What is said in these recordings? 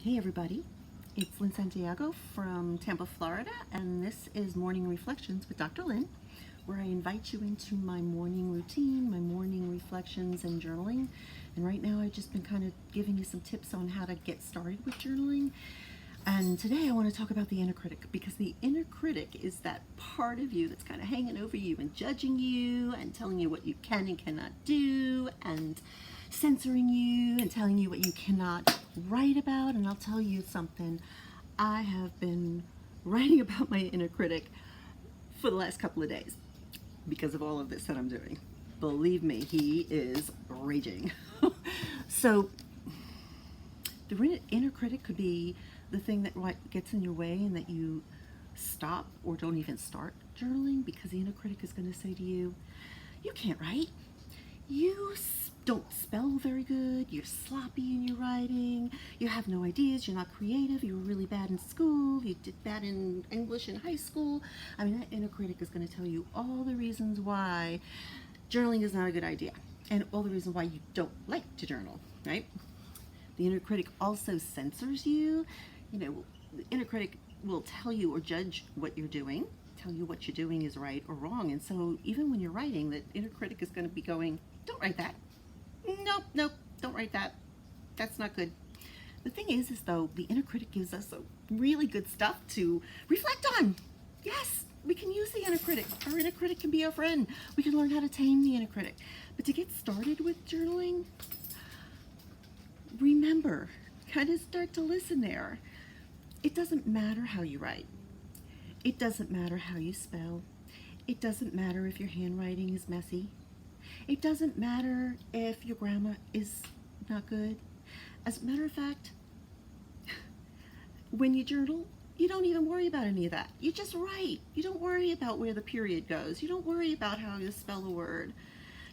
Hey everybody, it's Lynne Santiago from Tampa, Florida, and this is Morning Reflections with Dr. Lynne, where I invite you into my morning routine, my morning reflections and journaling. And right now I've just been kind of giving you some tips on how to get started with journaling. And today I want to talk about the inner critic, because the inner critic is that part of you that's kind of hanging over you and judging you and telling you what you can and cannot do and censoring you and telling you what you cannot write about. And I'll tell you something, I have been writing about my inner critic for the last couple of days because of all of this that I'm doing. Believe me, he is raging. So the inner critic could be the thing that gets in your way and that you stop or don't even start journaling, because the inner critic is going to say to you, you can't write, you don't spell very good, you're sloppy in your writing, you have no ideas, you're not creative, you were really bad in school, you did bad in English in high school. I mean, that inner critic is going to tell you all the reasons why journaling is not a good idea and all the reasons why you don't like to journal, right? The inner critic also censors you. You know, the inner critic will tell you or judge what you're doing, tell you what you're doing is right or wrong. And so even when you're writing, the inner critic is going to be going, don't write that. Nope, don't write that. That's not good. The thing is though, the inner critic gives us really good stuff to reflect on. Yes, we can use the inner critic. Our inner critic can be our friend. We can learn how to tame the inner critic. But to get started with journaling, remember, kind of start to listen there. It doesn't matter how you write. It doesn't matter how you spell. It doesn't matter if your handwriting is messy. It doesn't matter if your grammar is not good. As a matter of fact, when you journal, you don't even worry about any of that. You just write. You don't worry about where the period goes. You don't worry about how you spell a word.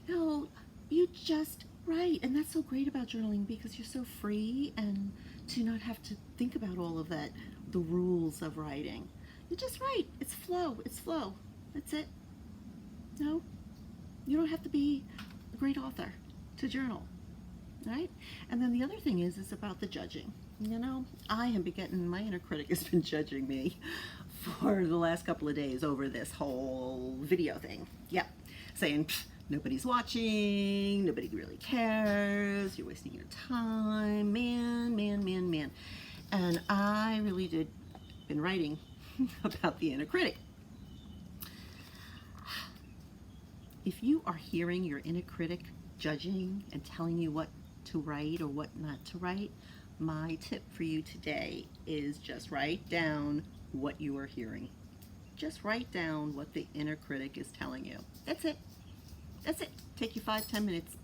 No, you just write. And that's so great about journaling, because you're so free and to not have to think about all of that, the rules of writing. You just write. It's flow. It's flow. That's it. No, you don't have to be a great author to journal, right? And then the other thing is about the judging. You know, my inner critic has been judging me for the last couple of days over this whole video thing. Yep, saying, nobody's watching, nobody really cares, you're wasting your time, man. And I really been writing about the inner critic. If you are hearing your inner critic judging and telling you what to write or what not to write, my tip for you today is just write down what you are hearing. Just write down what the inner critic is telling you. That's it. That's it. Take you 5-10 minutes.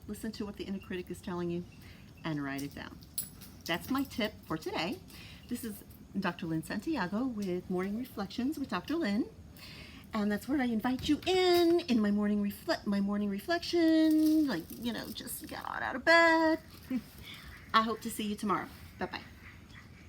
Listen to what the inner critic is telling you and write it down. That's my tip for today. This is Dr. Lynne Santiago with Morning Reflections with Dr. Lynne. And that's where I invite you in my morning reflection, like, just get on out of bed. I hope to see you tomorrow. Bye-bye.